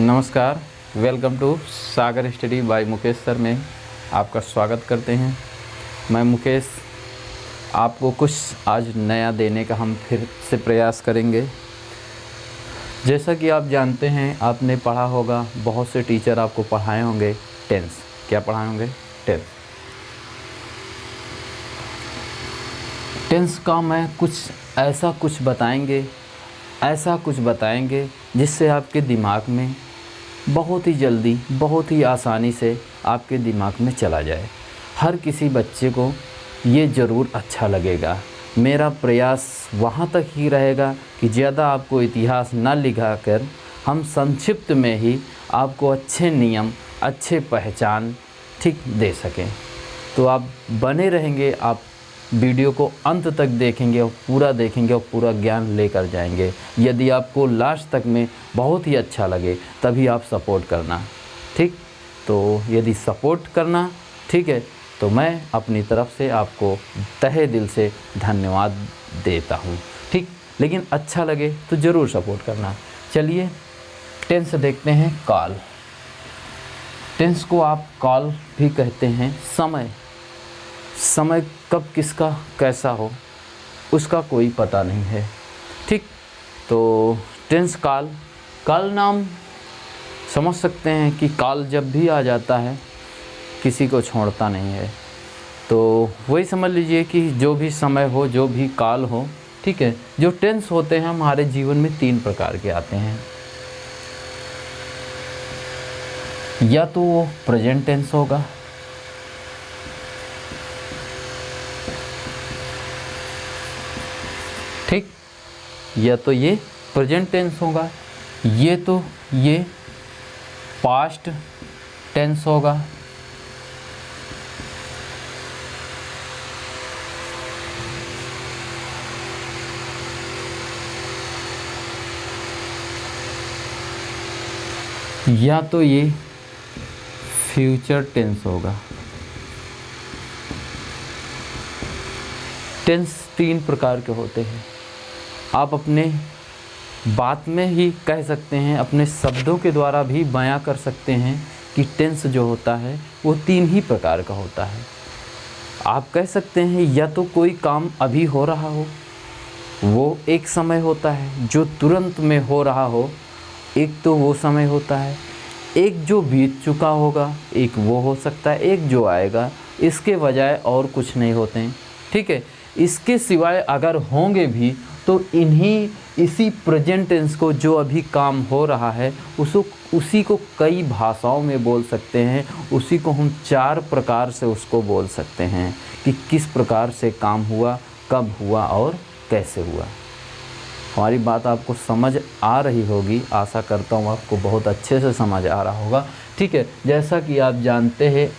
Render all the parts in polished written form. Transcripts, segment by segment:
नमस्कार, welcome to Sagar study by Mukesh sir में आपका स्वागत करते हैं। मैं मुकेश, आपको कुछ आज नया देने का हम फिर से प्रयास करेंगे। जैसा कि आप जानते हैं, आपने पढ़ा होगा, बहुत से टीचर आपको पढ़ाए होंगे टेंस। क्या पढ़ाए होंगे? टेंस। टेंस का मैं ऐसा कुछ बताएंगे जिससे आपके दिमाग में बहुत ही जल्दी, बहुत ही आसानी से आपके दिमाग में चला जाए। हर किसी बच्चे को ये ज़रूर अच्छा लगेगा। मेरा प्रयास वहाँ तक ही रहेगा कि ज़्यादा आपको इतिहास ना लिखा कर हम संक्षिप्त में ही आपको अच्छे नियम, अच्छे पहचान ठीक दे सकें। तो आप बने रहेंगे, आप वीडियो को अंत तक देखेंगे और पूरा ज्ञान लेकर जाएंगे। यदि आपको लास्ट तक में बहुत ही अच्छा लगे तभी आप सपोर्ट करना, ठीक। तो यदि सपोर्ट करना ठीक है तो मैं अपनी तरफ से आपको तहे दिल से धन्यवाद देता हूँ, ठीक। लेकिन अच्छा लगे तो ज़रूर सपोर्ट करना। चलिए टेंस देखते हैं। काल, टेंस को आप काल भी कहते हैं। समय कब किसका कैसा हो उसका कोई पता नहीं है, ठीक। तो टेंस काल नाम समझ सकते हैं कि काल जब भी आ जाता है किसी को छोड़ता नहीं है। तो वही समझ लीजिए कि जो भी समय हो, जो भी काल हो, ठीक है। जो टेंस होते हैं हमारे जीवन में 3 प्रकार के आते हैं। या तो वो प्रेजेंट टेंस होगा, ठीक। या तो ये प्रेजेंट टेंस होगा, ये पास्ट टेंस होगा, या तो ये फ्यूचर टेंस होगा। टेंस 3 प्रकार के होते हैं। आप अपने बात में ही कह सकते हैं, अपने शब्दों के द्वारा भी बयां कर सकते हैं कि टेंस जो होता है वो 3 ही प्रकार का होता है। आप कह सकते हैं या तो कोई काम अभी हो रहा हो, वो एक समय होता है। जो तुरंत में हो रहा हो, एक तो वो समय होता है। एक जो बीत चुका होगा, एक वो हो सकता है। एक जो आएगा, इसके बजाय और कुछ नहीं होते हैं, ठीक है। इसके सिवाय अगर होंगे भी तो इसी प्रेजेंट टेंस को, जो अभी काम हो रहा है, उसी को कई भाषाओं में बोल सकते हैं। उसी को हम 4 प्रकार से उसको बोल सकते हैं कि किस प्रकार से काम हुआ, कब हुआ और कैसे हुआ। हमारी बात आपको समझ आ रही होगी, आशा करता हूँ आपको बहुत अच्छे से समझ आ रहा होगा, ठीक है। जैसा कि आप जानते हैं,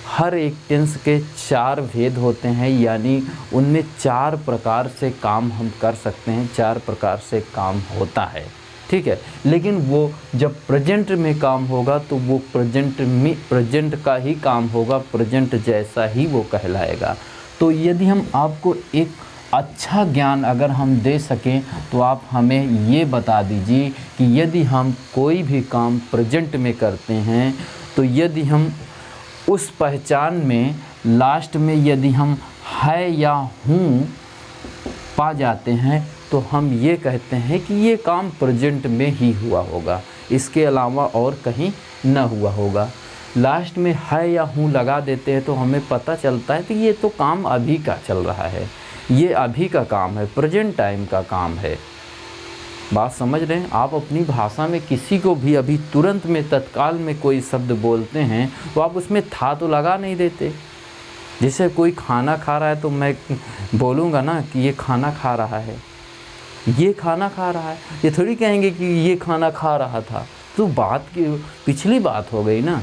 हर एक टेंस के 4 भेद होते हैं, यानी उनमें 4 प्रकार से काम हम कर सकते हैं, 4 प्रकार से काम होता है, ठीक है। लेकिन वो जब प्रेजेंट में काम होगा तो वो प्रेजेंट का ही काम होगा, प्रेजेंट जैसा ही वो कहलाएगा। तो यदि हम आपको एक अच्छा ज्ञान अगर हम दे सकें तो आप हमें ये बता दीजिए कि यदि हम कोई भी काम प्रेजेंट में करते हैं तो यदि हम उस पहचान में लास्ट में यदि हम है या हूँ पा जाते हैं तो हम ये कहते हैं कि ये काम प्रेजेंट में ही हुआ होगा, इसके अलावा और कहीं न हुआ होगा। लास्ट में है या हूँ लगा देते हैं तो हमें पता चलता है कि ये तो काम अभी का चल रहा है, ये अभी का काम है, प्रेजेंट टाइम का काम है। बात समझ रहे हैं? आप अपनी भाषा में किसी को भी अभी तुरंत में, तत्काल में कोई शब्द बोलते हैं तो आप उसमें था तो लगा नहीं देते। जैसे कोई खाना खा रहा है तो मैं बोलूँगा ना कि ये खाना खा रहा है, ये खाना खा रहा है। ये थोड़ी कहेंगे कि ये खाना खा रहा था, तो बात की पिछली बात हो गई ना।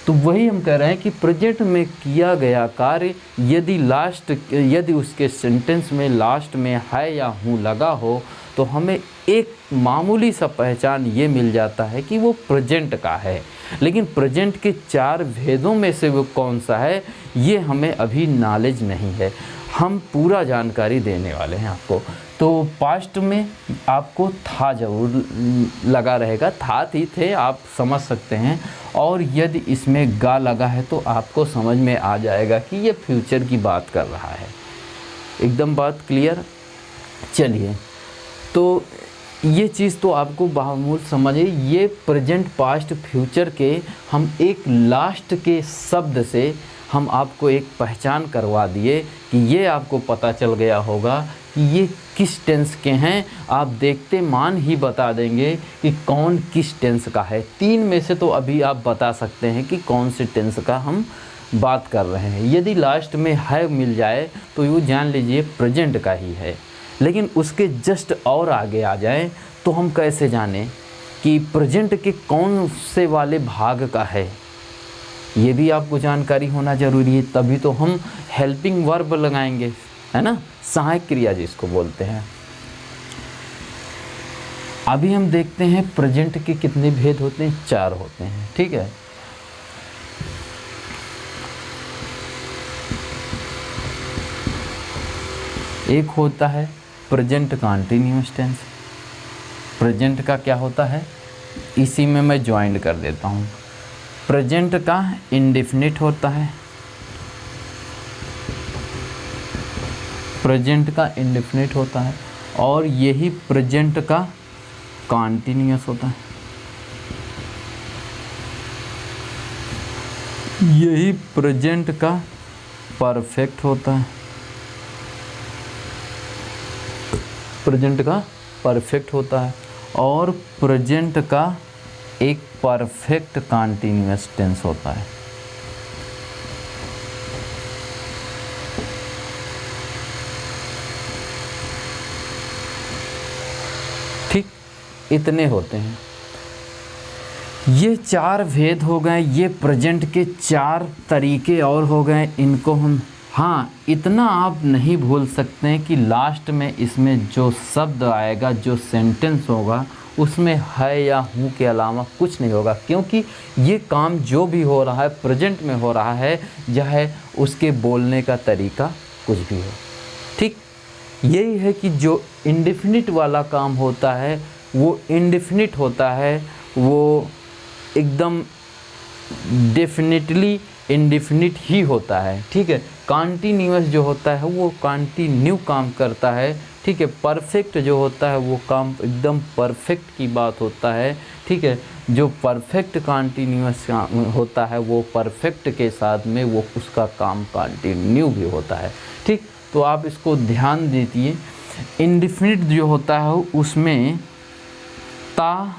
तो वही हम कह रहे हैं कि प्रेजेंट में किया गया कार्य यदि उसके सेंटेंस में लास्ट में है या हूँ लगा हो तो हमें एक मामूली सा पहचान ये मिल जाता है कि वो प्रेजेंट का है। लेकिन प्रेजेंट के 4 भेदों में से वो कौन सा है ये हमें अभी नॉलेज नहीं है। हम पूरा जानकारी देने वाले हैं आपको। तो पास्ट में आपको था जरूर लगा रहेगा, था थी थे आप समझ सकते हैं, और यदि इसमें गा लगा है तो आपको समझ में आ जाएगा कि ये फ्यूचर की बात कर रहा है। एकदम बात क्लियर। चलिए, तो ये चीज़ तो आपको बामूल समझिए। ये प्रेजेंट पास्ट फ्यूचर के हम एक लास्ट के शब्द से हम आपको एक पहचान करवा दिए कि ये आपको पता चल गया होगा कि ये किस टेंस के हैं। आप देखते मान ही बता देंगे कि कौन किस टेंस का है। 3 में से तो अभी आप बता सकते हैं कि कौन से टेंस का हम बात कर रहे हैं। यदि लास्ट में है मिल जाए तो यूँ जान लीजिए प्रेजेंट का ही है, लेकिन उसके जस्ट और आगे आ जाए तो हम कैसे जानें कि प्रेजेंट के कौन से वाले भाग का है। ये भी आपको जानकारी होना ज़रूरी है, तभी तो हम हेल्पिंग वर्ब लगाएंगे, है ना, सहायक क्रिया जिसको बोलते हैं। अभी हम देखते हैं प्रेजेंट के कितने भेद होते हैं, 4 होते हैं, ठीक है। एक होता है प्रेजेंट कंटीन्यूअस टेंस। प्रेजेंट का क्या होता है, इसी में मैं ज्वाइन कर देता हूँ। प्रेजेंट का इंडेफिनिट होता है, प्रेजेंट का इंडेफिनिट होता है, और यही प्रेजेंट का कंटीन्यूअस होता है। यही प्रेजेंट का परफेक्ट होता है, प्रेजेंट का परफेक्ट होता है, और प्रेजेंट का एक परफेक्ट कंटीन्यूअस टेंस होता है। ठीक, इतने होते हैं। ये 4 भेद हो गए, ये प्रेजेंट के 4 तरीके और हो गए। इनको हम, हाँ, इतना आप नहीं भूल सकते हैं कि लास्ट में इसमें जो शब्द आएगा, जो सेंटेंस होगा, उसमें है या हूँ के अलावा कुछ नहीं होगा, क्योंकि ये काम जो भी हो रहा है प्रेजेंट में हो रहा है, चाहे उसके बोलने का तरीका कुछ भी हो। ठीक, यही है कि जो इंडेफिनिट वाला काम होता है वो इंडेफिनिट होता है, वो एकदम डेफिनेटली इंडेफिनिट ही होता है। ठीक है, कंटीन्यूअस जो होता है वो कंटिन्यू काम करता है। ठीक है, परफेक्ट जो होता है वो काम एकदम परफेक्ट की बात होता है। ठीक है, जो परफेक्ट कंटीन्यूअस होता है वो परफेक्ट के साथ में वो उसका काम कंटिन्यू भी होता है। ठीक, तो आप इसको ध्यान दीजिए। इंडेफिनिट जो होता है उसमें ता,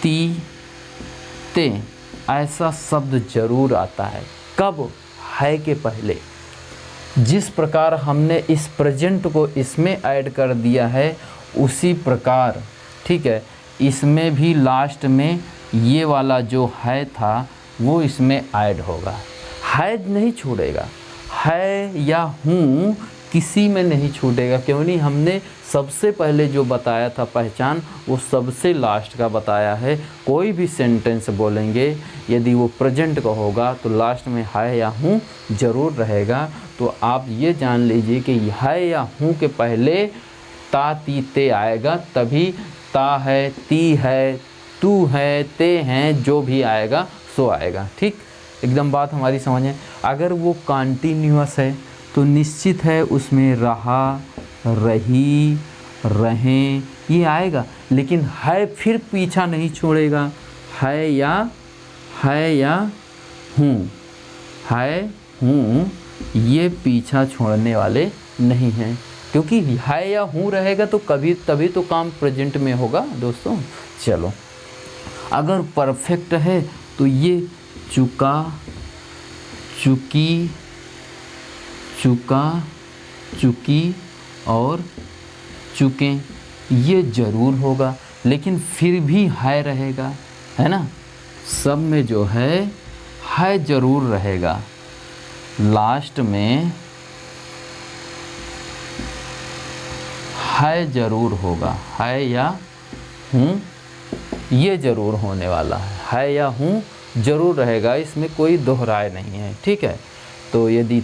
ती, ते ऐसा शब्द जरूर आता है। कब? है के पहले। जिस प्रकार हमने इस प्रेजेंट को इसमें ऐड कर दिया है उसी प्रकार, ठीक है, इसमें भी लास्ट में ये वाला जो है था वो इसमें ऐड होगा। है नहीं छूटेगा, है या हूँ किसी में नहीं छूटेगा। क्यों नहीं, हमने सबसे पहले जो बताया था पहचान वो सबसे लास्ट का बताया है। कोई भी सेंटेंस बोलेंगे यदि वो प्रेजेंट का होगा तो लास्ट में है या हूँ ज़रूर रहेगा। तो आप ये जान लीजिए कि है या हूँ के पहले ता, ती, ते आएगा, तभी ता है, ती है, तू है, ते हैं, जो भी आएगा सो आएगा। ठीक, एकदम बात हमारी समझ में। अगर वो कंटीन्यूअस है तो निश्चित है उसमें रहा, रही, रहें ये आएगा, लेकिन है फिर पीछा नहीं छोड़ेगा। है या हूँ, है हूँ ये पीछा छोड़ने वाले नहीं हैं, क्योंकि है या हूँ रहेगा तो कभी तभी तो काम प्रेजेंट में होगा दोस्तों। चलो, अगर परफेक्ट है तो ये चुका, चुकी, चुका, चुकी और चुके ये ज़रूर होगा, लेकिन फिर भी है रहेगा, है ना। सब में जो है ज़रूर रहेगा। लास्ट में है ज़रूर होगा, है या हूँ ये ज़रूर होने वाला है या हूँ ज़रूर रहेगा, इसमें कोई दोहराए नहीं है। ठीक है, तो यदि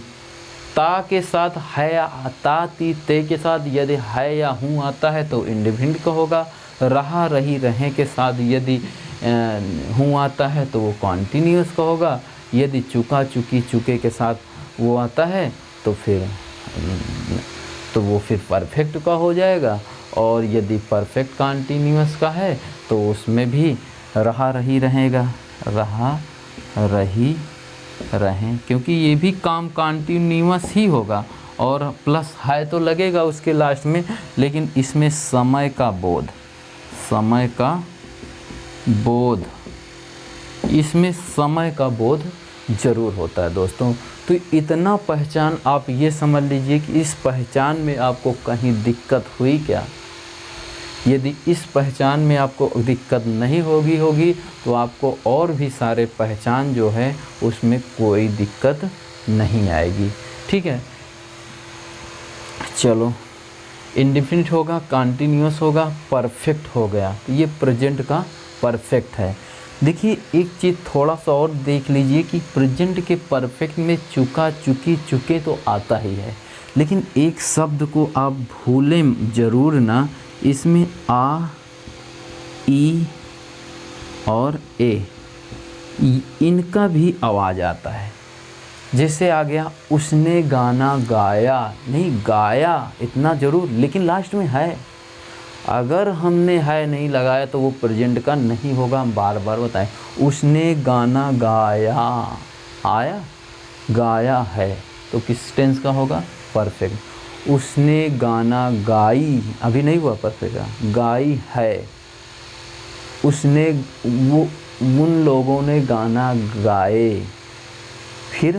ता के साथ है, ता ती ते के साथ यदि है या हूँ आता है तो इंडिफिनिट का होगा। रहा रही रहें के साथ यदि हूँ आता है तो वो कॉन्टीन्यूअस का होगा। यदि चुका चुकी चुके के साथ वो आता है तो फिर परफेक्ट का हो जाएगा। और यदि परफेक्ट कॉन्टीन्यूअस का है तो उसमें भी रहा रही रहेगा, रहा रही रहें, क्योंकि ये भी काम कॉन्टीन्यूअस ही होगा और प्लस है तो लगेगा उसके लास्ट में, लेकिन इसमें समय का बोध, समय का बोध, इसमें समय का बोध ज़रूर होता है दोस्तों। तो इतना पहचान आप ये समझ लीजिए कि इस पहचान में आपको कहीं दिक्कत हुई क्या। यदि इस पहचान में आपको दिक्कत नहीं होगी तो आपको और भी सारे पहचान जो है उसमें कोई दिक्कत नहीं आएगी। ठीक है, चलो इंडेफिनिट होगा, कॉन्टीन्यूअस होगा, परफेक्ट हो गया। तो ये प्रेजेंट का परफेक्ट है। देखिए एक चीज़ थोड़ा सा और देख लीजिए कि प्रेजेंट के परफेक्ट में चुका चुकी चुके तो आता ही है, लेकिन एक शब्द को आप भूलें ज़रूर ना, इसमें आ, ई और ए इनका भी आवाज़ आता है। जैसे आ गया उसने गाना गाया, नहीं गाया इतना ज़रूर, लेकिन लास्ट में है। अगर हमने है नहीं लगाया तो वो प्रेजेंट का नहीं होगा। हम बार बार बताएं, उसने गाना गाया, आया, गाया है तो किस टेंस का होगा? परफेक्ट। उसने गाना गाई, अभी नहीं हुआ परफेक्ट, गाई है। उसने, वो उन लोगों ने गाना गाए, फिर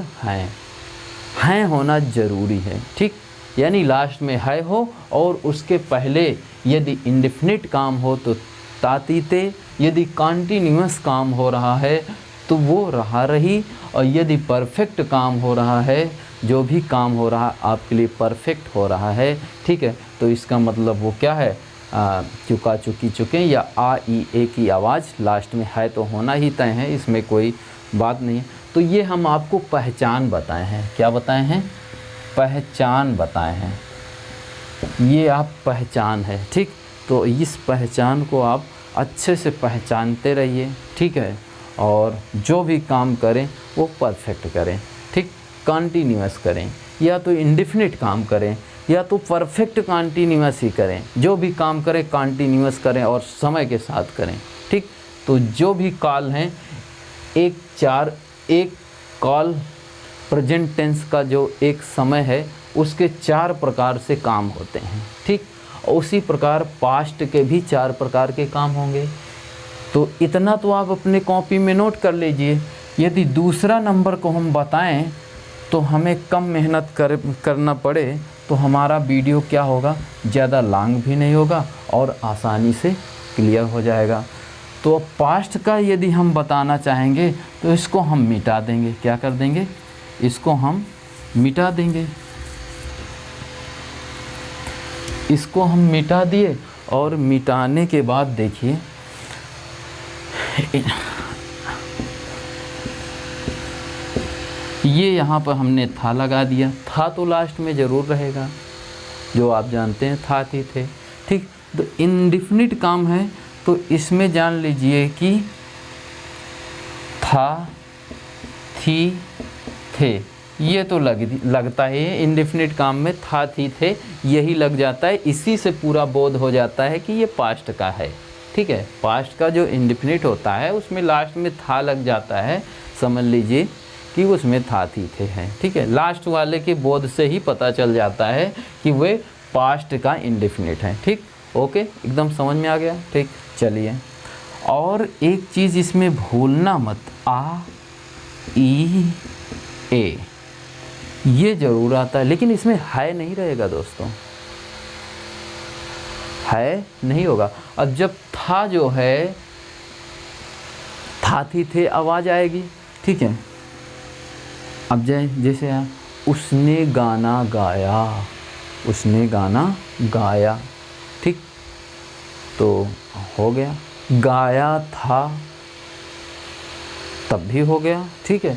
हैं होना ज़रूरी है। ठीक, यानी लास्ट में है हो और उसके पहले यदि इंडेफिनिट काम हो तो तातीते, यदि कॉन्टीन्यूअस काम हो रहा है तो वो रहा रही, और यदि परफेक्ट काम हो रहा है, जो भी काम हो रहा आपके लिए परफेक्ट हो रहा है, ठीक है, तो इसका मतलब वो क्या है? चुका चुकी चुके या आ ई ए की आवाज़ लास्ट में है तो होना ही तय है, इसमें कोई बात नहीं है। तो ये हम आपको पहचान बताए हैं। क्या बताए हैं? पहचान बताए हैं। ये आप पहचान है, ठीक। तो इस पहचान को आप अच्छे से पहचानते रहिए, ठीक है, और जो भी काम करें वो परफेक्ट करें, ठीक, कॉन्टीन्यूअस करें, या तो इंडेफिनिट काम करें या तो परफेक्ट कॉन्टीन्यूअस ही करें। जो भी काम करें कॉन्टीन्यूअस करें और समय के साथ करें, ठीक। तो जो भी कॉल हैं, एक कॉल प्रेजेंट टेंस का जो एक समय है उसके 4 प्रकार से काम होते हैं, ठीक। उसी प्रकार पास्ट के भी 4 प्रकार के काम होंगे। तो इतना तो आप अपने कॉपी में नोट कर लीजिए। यदि दूसरा नंबर को हम बताएं तो हमें कम मेहनत करना पड़े तो हमारा वीडियो क्या होगा, ज़्यादा लॉन्ग भी नहीं होगा और आसानी से क्लियर हो जाएगा। तो पास्ट का यदि हम बताना चाहेंगे तो इसको हम मिटा देंगे। क्या कर देंगे? इसको हम मिटा देंगे। इसको हम मिटा दिए और मिटाने के बाद देखिए ये यहाँ पर हमने था लगा दिया। था तो लास्ट में ज़रूर रहेगा, जो आप जानते हैं था थी थे, ठीक। तो इंडेफिनिट काम है तो इसमें जान लीजिए कि था थी थे, ये तो लगता है इंडेफिनिट काम में था थी थे यही लग जाता है। इसी से पूरा बोध हो जाता है कि ये पास्ट का है, ठीक है। पास्ट का जो इंडेफिनिट होता है उसमें लास्ट में था लग जाता है, समझ लीजिए कि उसमें था थी थे हैं, ठीक है। लास्ट वाले के बोध से ही पता चल जाता है कि वे पास्ट का इंडेफिनिट है, ठीक। ओके, एकदम समझ में आ गया, ठीक। चलिए, और एक चीज़ इसमें भूलना मत, आ ई ए ये ज़रूर आता है, लेकिन इसमें है नहीं रहेगा दोस्तों, है नहीं होगा। अब जब था जो है था थी थे आवाज़ आएगी, ठीक है। अब जैसे उसने गाना गाया, उसने गाना गाया, ठीक, तो हो गया। गाया था तब भी हो गया, ठीक है।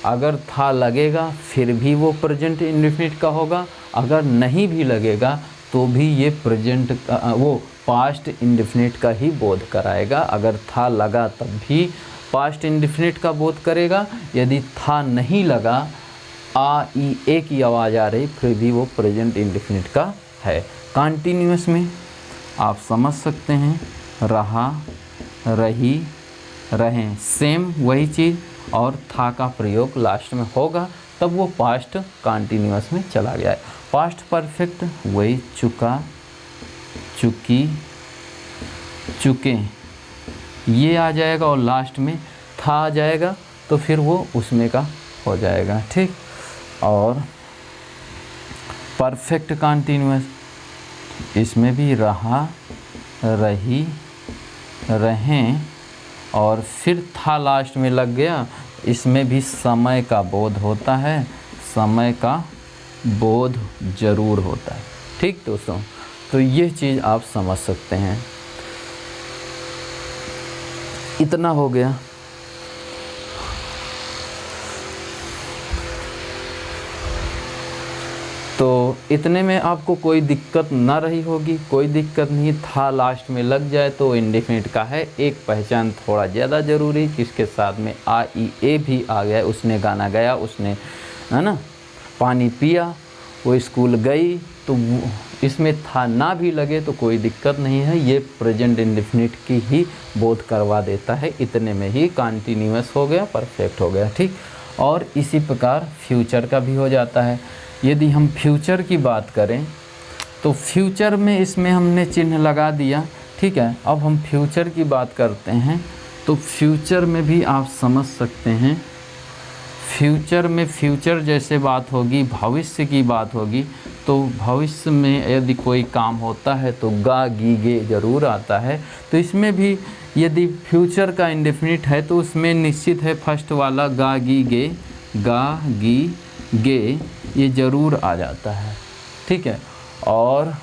अगर था लगेगा फिर भी वो प्रेजेंट इंडेफिनिट का होगा, अगर नहीं भी लगेगा तो भी ये प्रेजेंट वो पास्ट इंडेफिनिट का ही बोध कराएगा। अगर था लगा तब भी पास्ट इंडेफिनिट का बोध करेगा, यदि था नहीं लगा, आ ई ए की आवाज़ आ रही, फिर भी वो प्रेजेंट इंडेफिनिट का है। कॉन्टीन्यूअस में आप समझ सकते हैं, रहा, रही, रहें, सेम वही चीज़, और था का प्रयोग लास्ट में होगा, तब वो पास्ट कॉन्टीन्यूअस में चला गया है। पास्ट परफेक्ट वही चुका, चुकी, चुके, ये आ जाएगा और लास्ट में था आ जाएगा, तो फिर वो उसमें का हो जाएगा, ठीक। और परफेक्ट कॉन्टीन्यूअस, इसमें भी रहा, रही, रहें और फिर था लास्ट में लग गया, इसमें भी समय का बोध होता है, समय का बोध जरूर होता है, ठीक दोस्तों। तो ये चीज़ आप समझ सकते हैं। इतना हो गया। तो इतने में आपको कोई दिक्कत ना रही होगी, कोई दिक्कत नहीं। था लास्ट में लग जाए तो इंडेफिनिट का है। एक पहचान थोड़ा ज़्यादा ज़रूरी, जिसके साथ में आ ई ए भी आ गया, उसने गाना गाया, उसने, है ना, पानी पिया, वो स्कूल गई, तो इसमें था ना भी लगे तो कोई दिक्कत नहीं है, ये प्रेजेंट इंडेफिनिट की ही बोध करवा देता है। इतने में ही कॉन्टीन्यूअस हो गया, परफेक्ट हो गया, ठीक। और इसी प्रकार फ्यूचर का भी हो जाता है। यदि हम फ्यूचर की बात करें तो फ्यूचर में इसमें हमने चिन्ह लगा दिया, ठीक है। अब हम फ्यूचर की बात करते हैं तो फ्यूचर में भी आप समझ सकते हैं, फ्यूचर में फ्यूचर जैसे बात होगी, भविष्य की बात होगी, तो भविष्य में यदि कोई काम होता है तो गा गी गे ज़रूर आता है। तो इसमें भी यदि फ्यूचर का इंडेफिनिट है तो उसमें निश्चित है फर्स्ट वाला गा गी गे, गा गी गे ये ज़रूर आ जाता है, ठीक है। और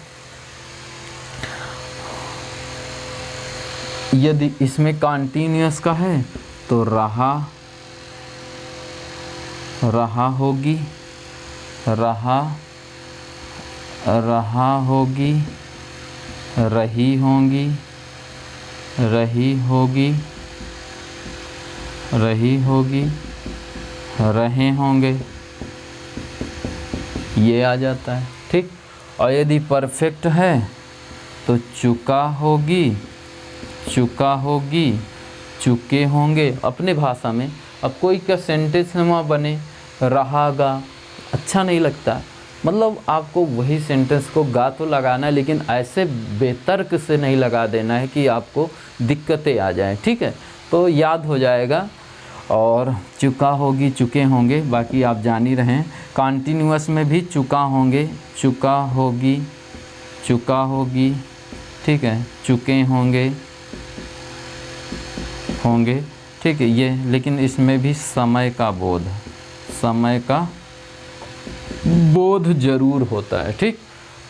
यदि इसमें कॉन्टीन्यूअस का है तो रहा, रहा होगी, रहा, रहा होगी, रही होंगी, रही होगी, रही होगी, रहे होंगे, ये आ जाता है, ठीक। और यदि परफेक्ट है तो चुका होगी, चुका होगी, चुके होंगे। अपने भाषा में अब कोई का सेंटेंस में बने रहागा, अच्छा नहीं लगता, मतलब आपको वही सेंटेंस को गा तो लगाना है, लेकिन ऐसे बेतर्क से नहीं लगा देना है कि आपको दिक्कतें आ जाएं, ठीक है। तो याद हो जाएगा। और चुका होगी, चुके होंगे, बाकी आप जान ही रहें। कॉन्टीन्यूअस में भी चुका होंगे, चुका होगी, चुका होगी, ठीक है, चुके होंगे, होंगे, ठीक है ये। लेकिन इसमें भी समय का बोध, समय का बोध जरूर होता है, ठीक।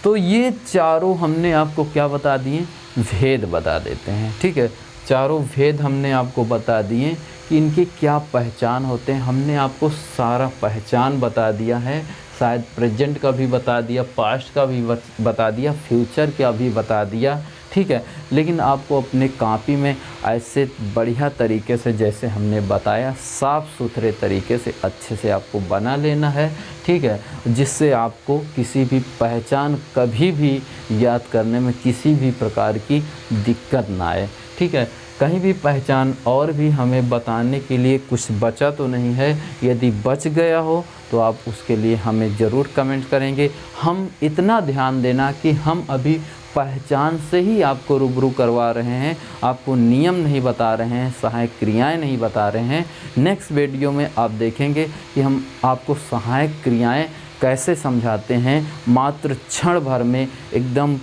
तो ये चारों हमने आपको क्या बता दिए, भेद बता देते हैं, ठीक है। चारों भेद हमने आपको बता दिए कि इनकी क्या पहचान होते हैं। हमने आपको सारा पहचान बता दिया है, शायद प्रेजेंट का भी बता दिया, पास्ट का भी बता दिया, फ्यूचर का भी बता दिया, ठीक है। लेकिन आपको अपने कॉपी में ऐसे बढ़िया तरीके से जैसे हमने बताया, साफ़ सुथरे तरीके से अच्छे से आपको बना लेना है, ठीक है, जिससे आपको किसी भी पहचान कभी भी याद करने में किसी भी प्रकार की दिक्कत ना आए, ठीक है। कहीं भी पहचान और भी हमें बताने के लिए कुछ बचा तो नहीं है। यदि बच गया हो तो आप उसके लिए हमें ज़रूर कमेंट करेंगे। हम इतना ध्यान देना कि हम अभी पहचान से ही आपको रूबरू करवा रहे हैं, आपको नियम नहीं बता रहे हैं, सहायक क्रियाएं नहीं बता रहे हैं। नेक्स्ट वीडियो में आप देखेंगे कि हम आपको सहायक क्रियाएं कैसे समझाते हैं, मात्र क्षण भर में, एकदम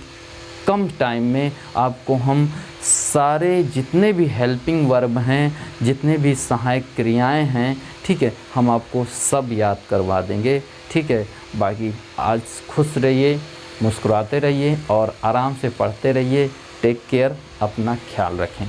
कम टाइम में आपको हम सारे जितने भी हेल्पिंग वर्ब हैं, जितने भी सहायक क्रियाएं हैं, ठीक है, हम आपको सब याद करवा देंगे, ठीक है। बाकी आज खुश रहिए, मुस्कुराते रहिए और आराम से पढ़ते रहिए। टेक केयर, अपना ख्याल रखें।